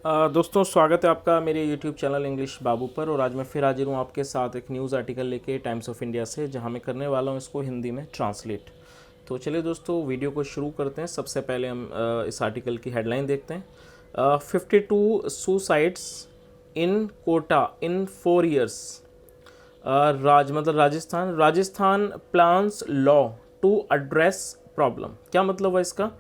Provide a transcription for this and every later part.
दोस्तों स्वागत है आपका मेरे YouTube चैनल इंग्लिश बाबू पर। और आज मैं फिर हाजिर हूँ आपके साथ एक न्यूज़ आर्टिकल लेके टाइम्स ऑफ इंडिया से, जहाँ मैं करने वाला हूँ इसको हिंदी में ट्रांसलेट। तो चलिए दोस्तों वीडियो को शुरू करते हैं। सबसे पहले हम इस आर्टिकल की हेडलाइन देखते हैं। 52 suicides in Kota in 4 years. Rajasthan plans law to address problem. क्या मतलब है इसका?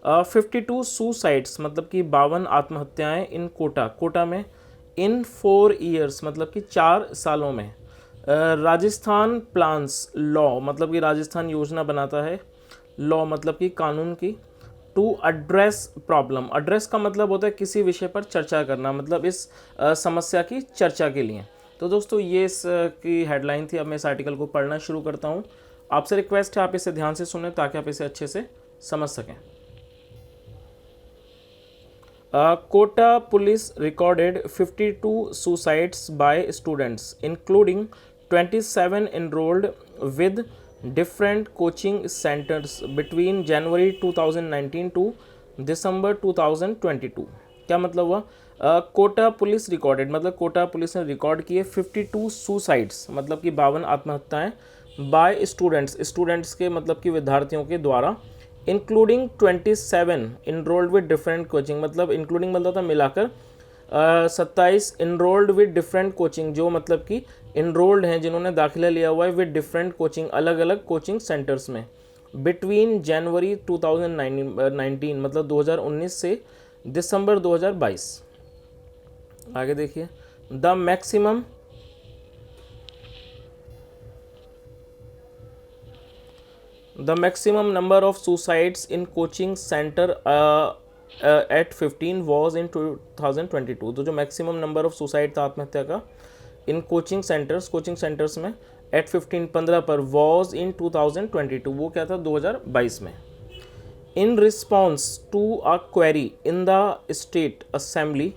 52 सुसाइड्स मतलब कि 52 आत्महत्याएं इन कोटा में इन 4 ईयर्स मतलब कि 4 सालों में। राजस्थान प्लान्स लॉ मतलब कि राजस्थान योजना बनाता है, लॉ मतलब कि कानून की, टू एड्रेस प्रॉब्लम। एड्रेस का मतलब होता है किसी विषय पर चर्चा करना, मतलब इस समस्या की चर्चा के लिए। तो दोस्तों ये इस की हेडलाइन थी। अब मैं इस आर्टिकल को पढ़ना शुरू करता हूँ। आपसे रिक्वेस्ट है आप इसे ध्यान से सुनें ताकि आप इसे अच्छे से समझ सकें। Kota police recorded 52 suicides by students, including 27 enrolled with different coaching centers between January 2019 to December 2022। क्या मतलब हुआ? कोटा पुलिस रिकॉर्डेड मतलब कोटा पुलिस ने रिकॉर्ड किए 52 सुसाइड्स मतलब कि 52 आत्महत्याएं बाय स्टूडेंट्स के मतलब कि विद्यार्थियों के द्वारा, including 27 enrolled with different coaching मतलब इंक्लूडिंग मतलब था मिलाकर 27 इनरोल्ड विद डिफरेंट कोचिंग, जो मतलब कि इनरोल्ड हैं जिन्होंने दाखिला लिया हुआ है विद डिफरेंट कोचिंग अलग अलग कोचिंग सेंटर्स में, बिटवीन जनवरी 2019 मतलब 2019 से दिसंबर 2022। आगे देखिए। The maximum number of suicides in coaching center at 15 was in 2022। तो जो मैक्सिमम नंबर ऑफ सुसाइड था आत्महत्या का इन कोचिंग सेंटर्स में एट 15 पर वॉज इन 2022, वो क्या था 2022 में। In response to a query in the state assembly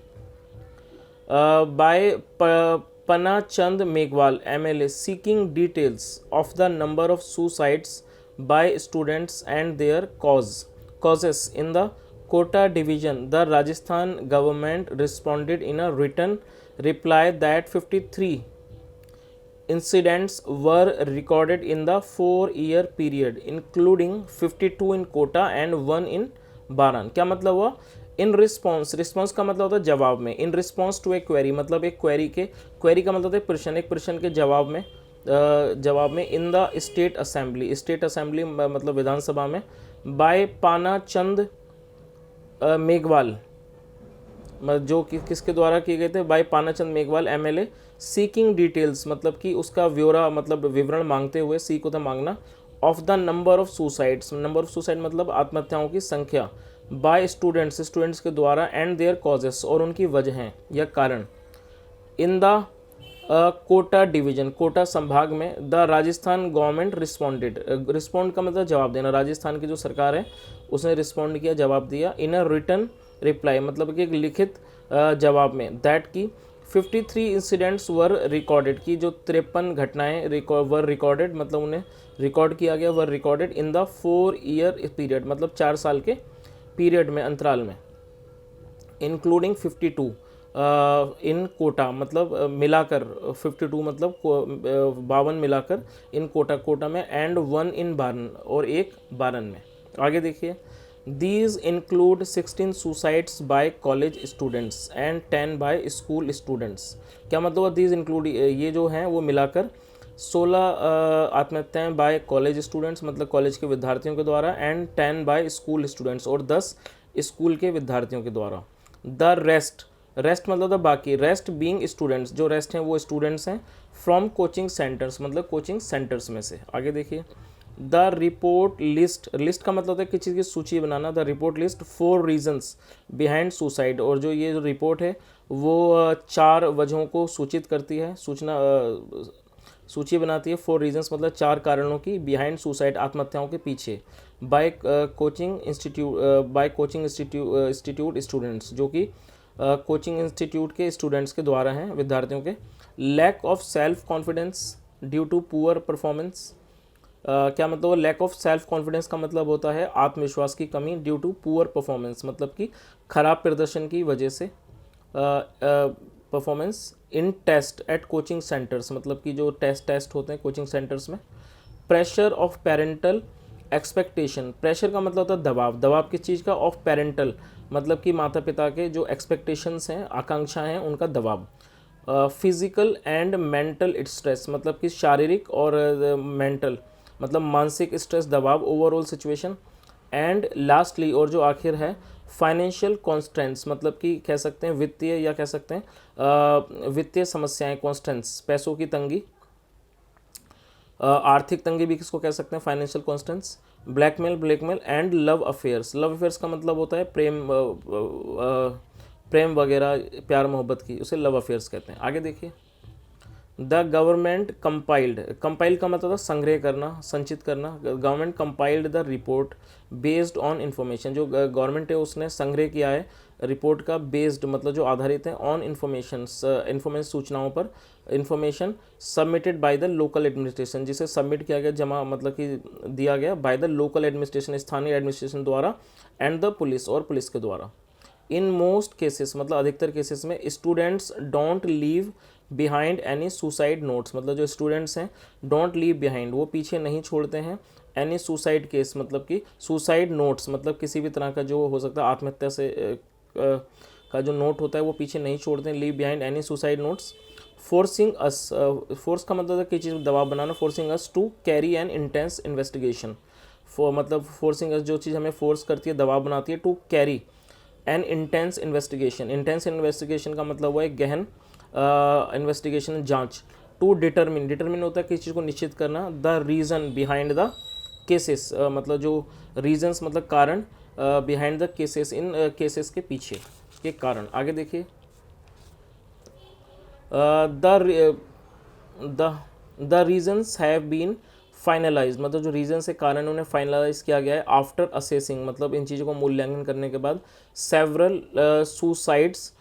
by Panachand Meghwal MLA seeking details of the number of suicides by students and their causes in the Kota division, the Rajasthan government responded in a written reply that 53 incidents were recorded in the 4-year period, including 52 in Kota and 1 in Baran। क्या मतलब हुआ? In response का मतलब होता है जवाब में। In response to a query मतलब एक क्वेरी का मतलब होता है प्रश्न, एक प्रश्न के जवाब में इन द स्टेट असेंबली मतलब विधानसभा में, बाय पानाचंद मेघवाल जो कि किसके द्वारा किए गए थे? By Panachand Meghwal MLA seeking details मतलब कि उसका ब्यौरा मतलब विवरण मांगते हुए, सीक होता मांगना, of the number of suicide मतलब आत्महत्याओं की संख्या, बाय स्टूडेंट्स के द्वारा, एंड देयर कॉजेस और उनकी वजहें या कारण, in the Kota division Kota संभाग में, द राजस्थान गवर्नमेंट रिस्पॉन्ड का मतलब जवाब देना, राजस्थान की जो सरकार है उसने रिस्पॉन्ड किया, जवाब दिया, इन अ रिटन रिप्लाई मतलब कि एक लिखित जवाब में, दैट की 53 इंसिडेंट्स वर रिकॉर्डेड की जो 53 घटनाएं वर रिकॉर्डेड मतलब उन्हें रिकॉर्ड किया गया, वर recorded in the 4 year period मतलब 4 साल के पीरियड में अंतराल में, इंक्लूडिंग 52 इन कोटा मतलब मिलाकर 52 मतलब 52 मिलाकर इन कोटा में, एंड 1 इन बारन और एक बारन में। आगे देखिए। These include 16 suicides by college students and 10 by school students. क्या मतलब हुआ? दीज इंक्लूड ये जो हैं वो मिलाकर 16 आत्महत्याएँ बाय कॉलेज स्टूडेंट्स मतलब कॉलेज के विद्यार्थियों के द्वारा, एंड 10 बाय स्कूल स्टूडेंट्स और 10 स्कूल के विद्यार्थियों के द्वारा। द रेस्ट मतलब था बाकी, रेस्ट बीइंग स्टूडेंट्स, जो रेस्ट हैं वो स्टूडेंट्स हैं, फ्रॉम कोचिंग सेंटर्स मतलब कोचिंग सेंटर्स में से। आगे देखिए। द रिपोर्ट लिस्ट का मतलब होता है किसी चीज़ की सूची बनाना। The report list 4 reasons behind suicide, और जो ये रिपोर्ट है वो 4 वजहों को सूचित करती है, सूची बनाती है। 4 रीजन्स मतलब 4 कारणों की, बिहाइंड सुसाइड आत्महत्याओं के पीछे, बाय कोचिंग इंस्टीट्यूट स्टूडेंट्स जो कि कोचिंग इंस्टीट्यूट के स्टूडेंट्स के द्वारा हैं, विद्यार्थियों के। Lack of self confidence due to poor performance. क्या मतलब लैक ऑफ सेल्फ कॉन्फिडेंस का मतलब होता है आत्मविश्वास की कमी, ड्यू टू पुअर परफॉर्मेंस मतलब कि खराब प्रदर्शन की वजह से। Performance in test at coaching centres, मतलब कि जो टेस्ट होते हैं कोचिंग सेंटर्स में। Pressure of parental expectation, pressure का मतलब होता है दबाव, दबाव किस चीज़ का, ऑफ पेरेंटल मतलब कि माता पिता के जो एक्सपेक्टेशंस हैं, आकांक्षाएं हैं, उनका दबाव। फिजिकल एंड मेंटल स्ट्रेस, मतलब कि शारीरिक और मेंटल मतलब मानसिक स्ट्रेस, दबाव, ओवरऑल सिचुएशन। एंड लास्टली और जो आखिर है, फाइनेंशियल कॉन्स्टेंट्स, मतलब कि कह सकते हैं वित्तीय, या कह सकते हैं वित्तीय समस्याएं, कॉन्स्टेंट्स पैसों की तंगी, आर्थिक तंगी भी किसको कह सकते हैं, financial constants. Blackmail and love affairs, love affairs का मतलब होता है प्रेम वगैरह, प्यार मोहब्बत की, उसे लव अफेयर्स कहते हैं। आगे देखिए, द गवर्नमेंट कंपाइल्ड, कंपाइल का मतलब संग्रह करना, संचित करना। Government compiled the report based on information, जो गवर्नमेंट है उसने संग्रह किया है रिपोर्ट का, बेस्ड मतलब जो आधारित है, ऑन इन्फॉर्मेशन, इन्फॉर्मेशन सूचनाओं पर, information submitted by the local administration, जिसे सबमिट किया गया, जमा मतलब कि दिया गया, बाय द लोकल एडमिनिस्ट्रेशन, स्थानीय एडमिनिस्ट्रेशन द्वारा, एंड द पुलिस और पुलिस के द्वारा। इन मोस्ट केसेस मतलब अधिकतर केसेस में, students don't leave behind any suicide notes, मतलब जो स्टूडेंट्स हैं डोंट लीव बिहाइंड, वो पीछे नहीं छोड़ते हैं, एनी सुसाइड केस मतलब कि सुसाइड नोट्स मतलब किसी भी तरह का जो हो सकता है आत्महत्या से का जो नोट होता है वो पीछे नहीं छोड़ते हैं, leave behind any suicide notes. Forcing us, force का मतलब है किसी चीज़ दबाव बनाना, forcing us to carry an intense investigation, मतलब फोर्सिंग अस जो चीज़ हमें फोर्स करती है, दबाव बनाती है, to carry an intense investigation, intense investigation का मतलब हुआ है गहन इन्वेस्टिगेशन, जांच। टू डिटरमिन, डिटरमिन होता है किसी चीज़ को निश्चित करना, the reason behind the cases, मतलब जो रीजंस मतलब कारण, बिहाइंड द केसेस, इन केसेस के पीछे के कारण। आगे देखिए, the reasons have been finalise, मतलब जो रीजन से कारण उन्हें फाइनलाइज किया गया है, आफ्टर असेसिंग मतलब इन चीज़ों को मूल्यांकन करने के बाद, सेवरल सुसाइड्स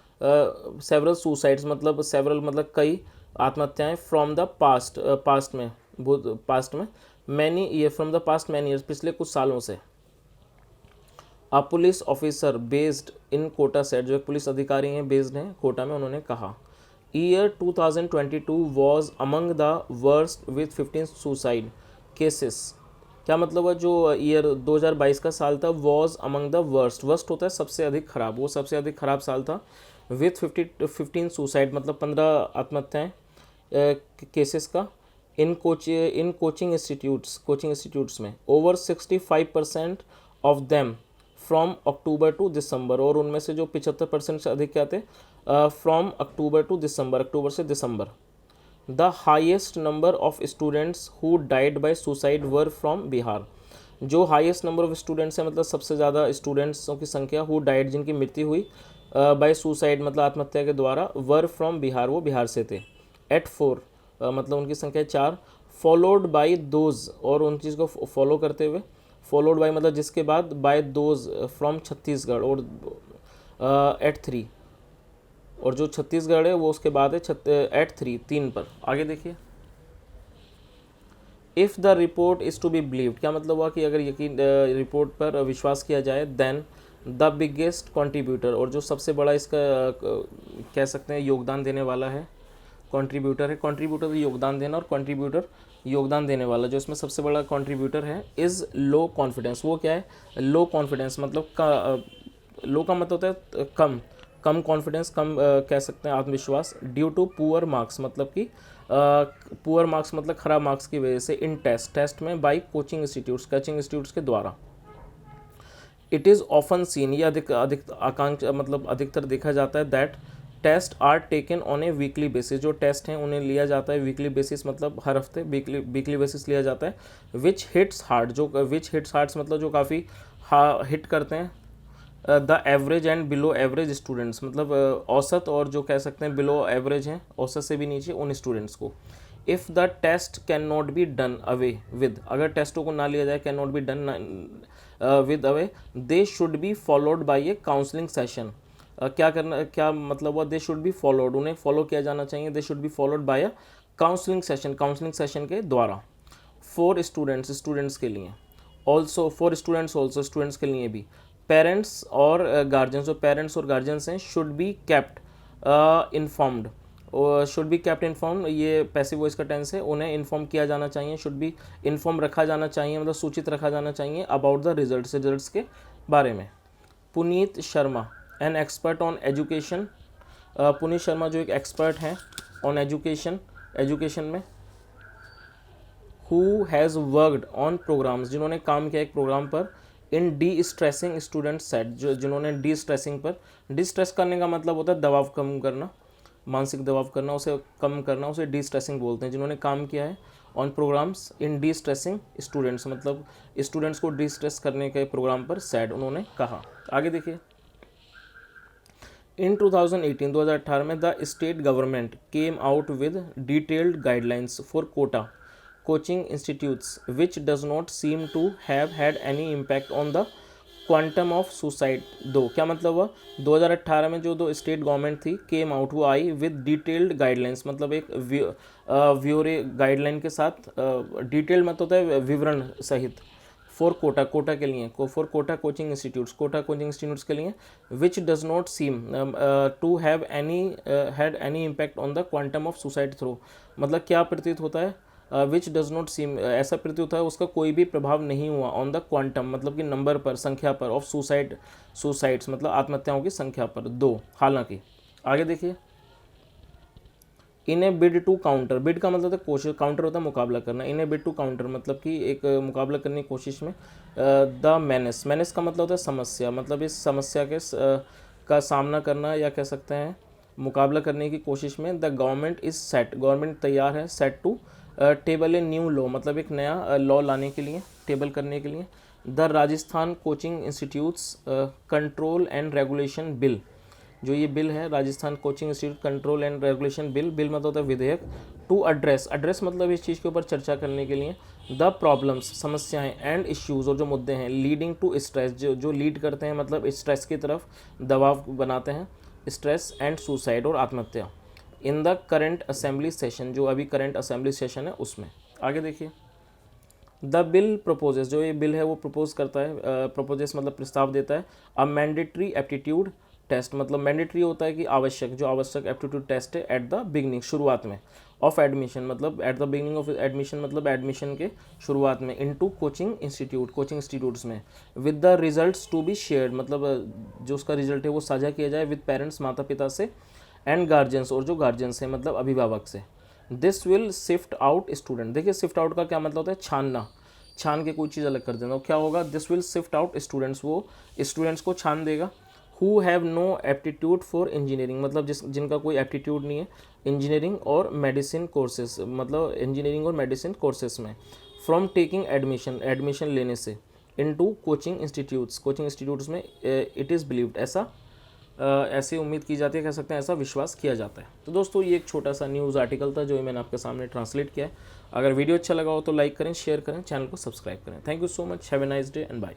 मतलब सेवरल मतलब कई आत्महत्याएं, फ्रॉम द पास्ट में, पास्ट में, many year, from the past many years, पिछले कुछ सालों से। A police officer based in Kota set, जो एक पुलिस अधिकारी हैं बेस्ड हैं कोटा में, उन्होंने कहा, year 2022 was among the worst with 15 suicide cases. क्या मतलब है, जो ईयर 2022 का साल था, was among the worst, worst होता है सबसे अधिक खराब, वो सबसे अधिक खराब साल था, विथ 15 सुसाइड मतलब 15 आत्महत्याएँ केसेस का, इन कोचिंग इंस्टीट्यूट्स में, over 65% of them from October to December, और उनमें से जो 75% से अधिक क्या थे, from October to December, October से December. The highest number of students who died by suicide were from Bihar, जो हाईएस्ट नंबर ऑफ स्टूडेंट्स हैं मतलब सबसे ज़्यादा स्टूडेंट्सों की संख्या, हु डाइड जिनकी मृत्यु हुई, बाय सुसाइड मतलब आत्महत्या के द्वारा, वर फ्रॉम बिहार, वो बिहार से थे। एट 4 मतलब उनकी संख्या 4, फॉलोड बाय दोज, और उन चीज़ को फॉलो करते हुए, फॉलोड बाय मतलब जिसके बाद, बाय दोज फ्रॉम छत्तीसगढ़, और एट 3, और जो छत्तीसगढ़ है वो उसके बाद है एट 3, 3 पर। आगे देखिए, if the report is to be believed, क्या मतलब हुआ कि अगर यकीन रिपोर्ट पर विश्वास किया जाए, देन द बिगेस्ट कंट्रीब्यूटर, और जो सबसे बड़ा इसका कह सकते हैं योगदान देने वाला है, कंट्रीब्यूटर है, कंट्रीब्यूटर योगदान देना, और कंट्रीब्यूटर योगदान देने वाला, जो इसमें सबसे बड़ा कंट्रीब्यूटर है, इज़ लो कॉन्फिडेंस, वो क्या है, लो कॉन्फिडेंस मतलब लो का मतलब होता है कम कॉन्फिडेंस, कम कह सकते हैं आत्मविश्वास, ड्यू टू पुअर मार्क्स मतलब कि पुअर मार्क्स मतलब खराब मार्क्स की वजह से, इन टेस्ट में, बाई कोचिंग इंस्टीट्यूट्स के द्वारा। इट इज़ ऑफन सीन, ये अधिकतर देखा जाता है, that test are taken on a weekly basis, जो टेस्ट हैं उन्हें लिया जाता है वीकली बेसिस मतलब हर हफ्ते वीकली बेसिस लिया जाता है। विच हिट्स हार्ड मतलब जो काफ़ी हिट करते हैं, the average and below average students मतलब औसत और जो कह सकते हैं बिलो एवरेज हैं, औसत से भी नीचे उन स्टूडेंट्स को। If the test can not be done away with, अगर टेस्टों को ना लिया जाए, can not be done with away, they should be followed by a counselling session. क्या मतलब हुआ, दे शुड बी फॉलोड, उन्हें फॉलो किया जाना चाहिए, they should be followed by a counselling session के द्वारा। फॉर स्टूडेंट्स के लिए, ऑल्सो फॉर स्टूडेंट्स के लिए भी, पेरेंट्स और गार्जियंस, जो पेरेंट्स और गार्जियंस हैं, should be kept informed, should be kept inform, ये पैसिव वॉइस का टेंस है, उन्हें इन्फॉर्म किया जाना चाहिए, शुड बी इन्फॉर्म रखा जाना चाहिए, मतलब सूचित रखा जाना चाहिए अबाउट द रिजल्ट्स के बारे में। Puneet Sharma an expert on education, Puneet Sharma जो एक एक्सपर्ट हैं ऑन एजुकेशन में, who has worked on programmes, जिन्होंने काम किया एक प्रोग्राम पर, in destressing student set, जो जिन्होंने डी स्ट्रेसिंग पर, डी स्ट्रेस करने का मतलब होता है दबाव कम करना, मानसिक दबाव करना, उसे कम करना, उसे डी स्ट्रेसिंग बोलते हैं, जिन्होंने काम किया है on programmes in destressing students, मतलब स्टूडेंट्स को डी स्ट्रेस करने के प्रोग्राम पर सैड उन्होंने कहा। आगे देखिए, इन 2018 में the state government came out with detailed guidelines for Kota coaching institutes which does not seem to have had any impact on the quantum of suicide. दो क्या मतलब हुआ, 2018 में जो दो स्टेट गवर्नमेंट थी केम आउट, वो आई विद डिटेल्ड गाइडलाइंस, मतलब एक व्योरे गाइडलाइन के साथ, डिटेल्ड मतलब होता है विवरण सहित, फॉर कोटा के लिए, फॉर कोटा कोचिंग इंस्टीट्यूट्स के लिए, which does not seem to have had any impact on the quantum of suicide through, मतलब क्या प्रतीत होता है, विच डज नॉट सीम, ऐसा प्रतीत होता है उसका कोई भी प्रभाव नहीं हुआ, ऑन द क्वांटम मतलब कि नंबर पर, संख्या पर, ऑफ सुसाइड्स मतलब आत्महत्याओं की संख्या पर, दो। हालांकि आगे देखिए, इन ए बिड टू काउंटर, बिड का मतलब होता है कोशिश, काउंटर होता है मुकाबला करना, इन ए बिड टू काउंटर मतलब कि एक मुकाबला करने की कोशिश में, द मैनेस का मतलब होता है समस्या, मतलब इस समस्या के का सामना करना, या कह सकते हैं मुकाबला करने की कोशिश में, the government is set, government तैयार है, set to table a new law, मतलब एक नया लॉ लाने के लिए, टेबल करने के लिए, the Rajasthan coaching institutes control and regulation bill, जो ये बिल है Rajasthan coaching institute control and regulation bill, bill मतलब होता है विधेयक, टू एड्रेस मतलब इस चीज़ के ऊपर चर्चा करने के लिए, द प्रॉब्लम्स समस्याएं, एंड इश्यूज़ और जो मुद्दे हैं, लीडिंग टू स्ट्रेस जो लीड करते हैं मतलब स्ट्रेस की तरफ, दबाव बनाते हैं, स्ट्रेस एंड सुसाइड और आत्महत्या, in the current assembly session, जो अभी करंट असेंबली सेशन है उसमें। आगे देखिए, द बिल प्रपोजेस, जो ये बिल है वो प्रपोज करता है, प्रपोजेस मतलब प्रस्ताव देता है, अ मैंडेटरी एप्टीट्यूड टेस्ट, मतलब मैंडेटरी होता है कि आवश्यक, जो आवश्यक एप्टीट्यूड टेस्ट है एट द बिगनिंग, शुरुआत में, ऑफ एडमिशन मतलब at the beginning of admission मतलब एडमिशन के शुरुआत में, इनटू कोचिंग इंस्टीट्यूट्स में, with the results to be shared, मतलब जो उसका रिजल्ट है वो साझा किया जाए, विद पेरेंट्स माता पिता से, एंड गार्जियंस और जो गार्जियंस हैं मतलब अभिभावक से। This will shift out student, देखिए शिफ्ट आउट का क्या मतलब होता है, छानना, छान के कोई चीज़ अलग कर देना, क्या होगा, this will shift out students, वो स्टूडेंट्स को छान देगा, who have no aptitude for engineering, मतलब जिनका कोई एप्टीट्यूड नहीं है इंजीनियरिंग और मेडिसिन कोर्सेज, मतलब इंजीनियरिंग और मेडिसिन कोर्सेज में, फ्रॉम टेकिंग एडमिशन लेने से, इनटू कोचिंग इंस्टीट्यूट्स में, इट इज़ बिलीव्ड, ऐसी उम्मीद की जाती है, कह सकते हैं ऐसा विश्वास किया जाता है। तो दोस्तों ये एक छोटा सा न्यूज़ आर्टिकल था जो मैंने आपके सामने ट्रांसलेट किया है। अगर वीडियो अच्छा लगा हो तो लाइक करें, शेयर करें, चैनल को सब्सक्राइब करें। Thank you so much, have a nice day and bye.